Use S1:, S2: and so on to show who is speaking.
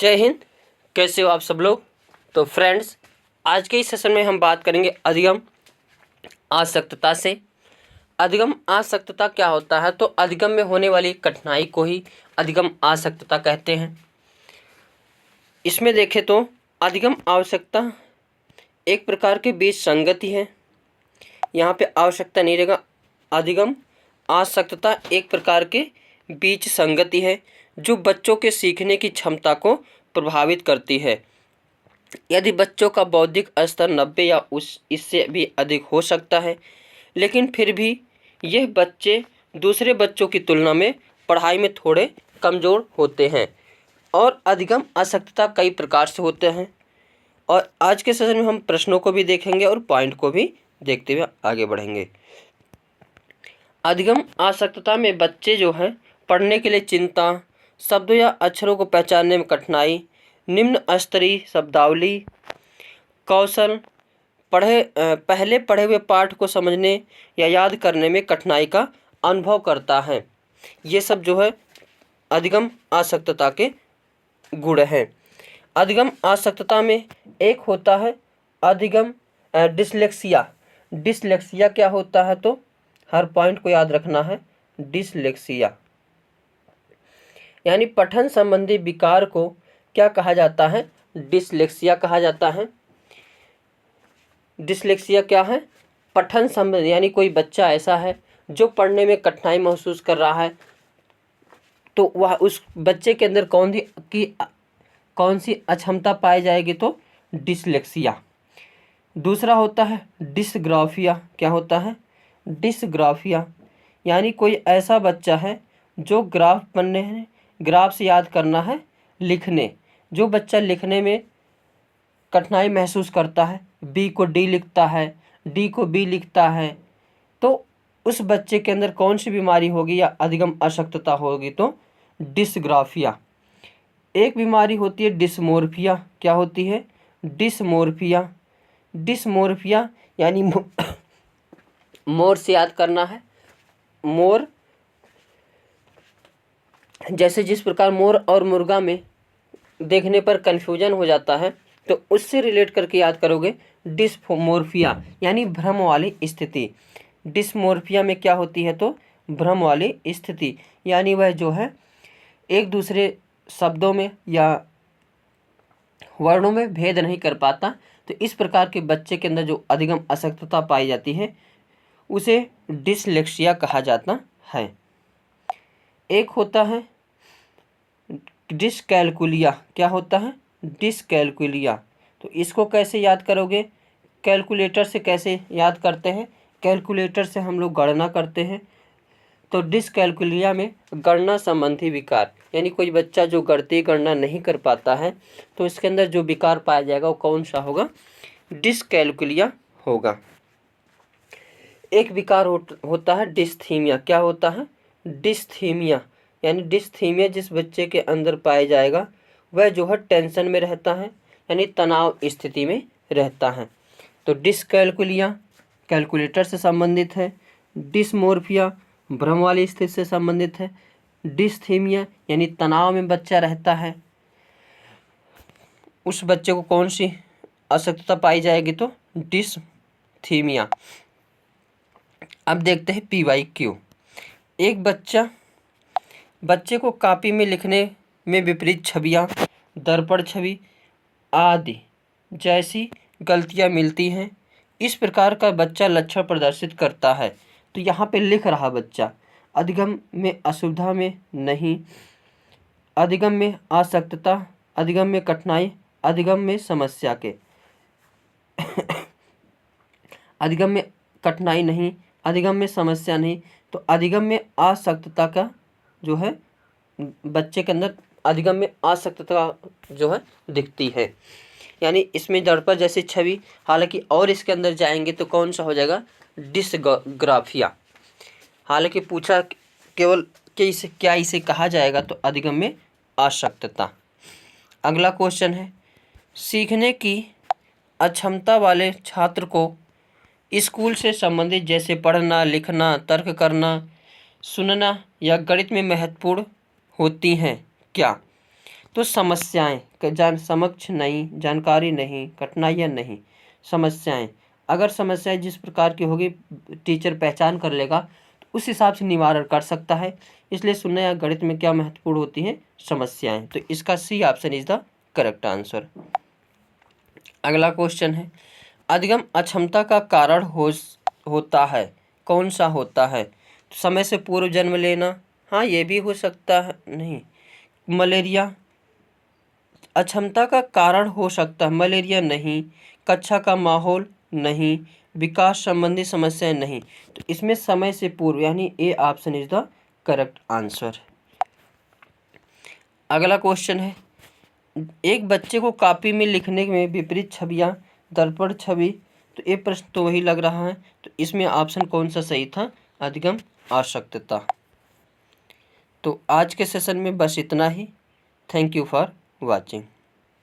S1: जय हिंद। कैसे हो आप सब लोग। तो फ्रेंड्स, आज के इस सेशन में हम बात करेंगे अधिगम आसक्तता से। अधिगम आसक्तता क्या होता है? तो अधिगम में होने वाली कठिनाई को ही अधिगम आसक्तता कहते हैं। इसमें देखें तो अधिगम आवश्यकता एक प्रकार के बीच संगति है। यहाँ पे आवश्यकता नहीं रहेगा। अधिगम आसक्तता एक प्रकार के बीच संगति है जो बच्चों के सीखने की क्षमता को प्रभावित करती है। यदि बच्चों का बौद्धिक स्तर 90 या इससे भी अधिक हो सकता है, लेकिन फिर भी यह बच्चे दूसरे बच्चों की तुलना में पढ़ाई में थोड़े कमज़ोर होते हैं। और अधिगम आसक्तता कई प्रकार से होते हैं और आज के सेशन में हम प्रश्नों को भी देखेंगे और पॉइंट को भी देखते हुए आगे बढ़ेंगे। अधिगम आसक्तता में बच्चे जो हैं पढ़ने के लिए चिंता, शब्दों या अक्षरों को पहचानने में कठिनाई, निम्न स्तरीय शब्दावली कौशल, पहले पढ़े हुए पाठ को समझने या याद करने में कठिनाई का अनुभव करता है। ये सब जो है अधिगम आसक्तता के गुण हैं। अधिगम आसक्तता में एक होता है अधिगम डिसलेक्सिया। डिसलेक्सिया क्या होता है? तो हर पॉइंट को याद रखना है। डिसलेक्सिया यानी पठन संबंधी विकार को क्या कहा जाता है? डिसलेक्सिया कहा जाता है। डिसलेक्सिया क्या है? पठन संबंधी, यानी कोई बच्चा ऐसा है जो पढ़ने में कठिनाई महसूस कर रहा है, तो वह उस बच्चे के अंदर कौन सी अक्षमता पाई जाएगी? तो डिसलेक्सिया। दूसरा होता है डिसग्राफिया। क्या होता है? डिसग्राफिया यानी कोई ऐसा बच्चा है जो ग्राफ से याद करना है, जो बच्चा लिखने में कठिनाई महसूस करता है, बी को डी लिखता है, डी को बी लिखता है, तो उस बच्चे के अंदर कौन सी बीमारी होगी या अधिगम आसक्तता होगी? तो डिसग्राफिया। एक बीमारी होती है डिसमोर्फिया। क्या होती है? डिसमोर्फिया। डिसमोर्फिया यानी मोर से याद करना है। मोर, जैसे जिस प्रकार मोर और मुर्गा में देखने पर कन्फ्यूजन हो जाता है, तो उससे रिलेट करके याद करोगे। डिसमोर्फिया यानी भ्रम वाली स्थिति। डिसमोर्फिया में क्या होती है? तो भ्रम वाली स्थिति, यानी वह जो है एक दूसरे शब्दों में या वर्णों में भेद नहीं कर पाता। तो इस प्रकार के बच्चे के अंदर जो अधिगम आसक्तता पाई जाती है उसे डिसलेक्सिया कहा जाता है। एक होता है डिसकैलकुलिया। क्या होता है? डिसकैलकुलिया। तो इसको कैसे याद करोगे? कैलकुलेटर से कैसे याद करते हैं? कैलकुलेटर से हम लोग गणना करते हैं। तो डिसकैलकुलिया में गणना संबंधी विकार, यानी कोई बच्चा जो गणितीय गणना नहीं कर पाता है, तो इसके अंदर जो विकार पाया जाएगा वो कौन सा होगा? डिसकैलकुलिया होगा। एक विकार होता है डिस्थीमिया। क्या होता है? डिस्थीमिया यानी डिस्थीमिया जिस बच्चे के अंदर पाया जाएगा वह जो है टेंशन में रहता है, यानी तनाव स्थिति में रहता है। तो डिसकैलकुलिया कैलकुलेटर से संबंधित है। डिसमोर्फिया भ्रम वाली स्थिति से संबंधित है। डिस्थीमिया यानी तनाव में बच्चा रहता है, उस बच्चे को कौन सी आसक्तता पाई जाएगी? तो डिस्थीमिया। अब देखते हैं PYQ। एक बच्चे को कॉपी में लिखने में विपरीत छवियाँ, दर्पण छवि आदि जैसी गलतियाँ मिलती हैं। इस प्रकार का बच्चा लक्षण प्रदर्शित करता है। तो यहाँ पे लिख रहा बच्चा अधिगम में असुविधा में नहीं, अधिगम में आसक्तता, अधिगम में कठिनाई, अधिगम में समस्या के अधिगम में कठिनाई नहीं, अधिगम में समस्या नहीं, तो अधिगम में आसक्तता का जो है बच्चे के अंदर अधिगम में आसक्तता जो है दिखती है। यानी इसमें दर्पण जैसी छवि, हालांकि और इसके अंदर जाएंगे तो कौन सा हो जाएगा? डिसग्राफिया। हालांकि पूछा केवल कि इसे कहा जाएगा, तो अधिगम में आसक्तता। अगला क्वेश्चन है, सीखने की अक्षमता वाले छात्र को स्कूल से संबंधित जैसे पढ़ना, लिखना, तर्क करना, सुनना या गणित में महत्वपूर्ण होती हैं क्या? तो समस्याएं समक्ष नहीं, जानकारी नहीं, कठिनाइयाँ नहीं, समस्याएं। अगर समस्याएं जिस प्रकार की होगी टीचर पहचान कर लेगा तो उस हिसाब से निवारण कर सकता है। इसलिए शून्य या गणित में क्या महत्वपूर्ण होती हैं? समस्याएं। तो इसका C option is the correct answer. अगला क्वेश्चन है, अधिगम अक्षमता का कारण होता है, कौन सा होता है? तो समय से पूर्व जन्म लेना, हाँ ये भी हो सकता है, नहीं। मलेरिया अक्षमता का कारण हो सकता है, मलेरिया नहीं। कक्षा का माहौल नहीं। विकास संबंधी समस्याएं नहीं। तो इसमें समय से पूर्व यानी A option is the correct answer. अगला क्वेश्चन है, एक बच्चे को कॉपी में लिखने में विपरीत छवियां, दर्पण छवि, तो ये प्रश्न तो वही लग रहा है। तो इसमें ऑप्शन कौन सा सही था? अधिगम आवश्यकता। तो आज के सेशन में बस इतना ही। Thank you for watching.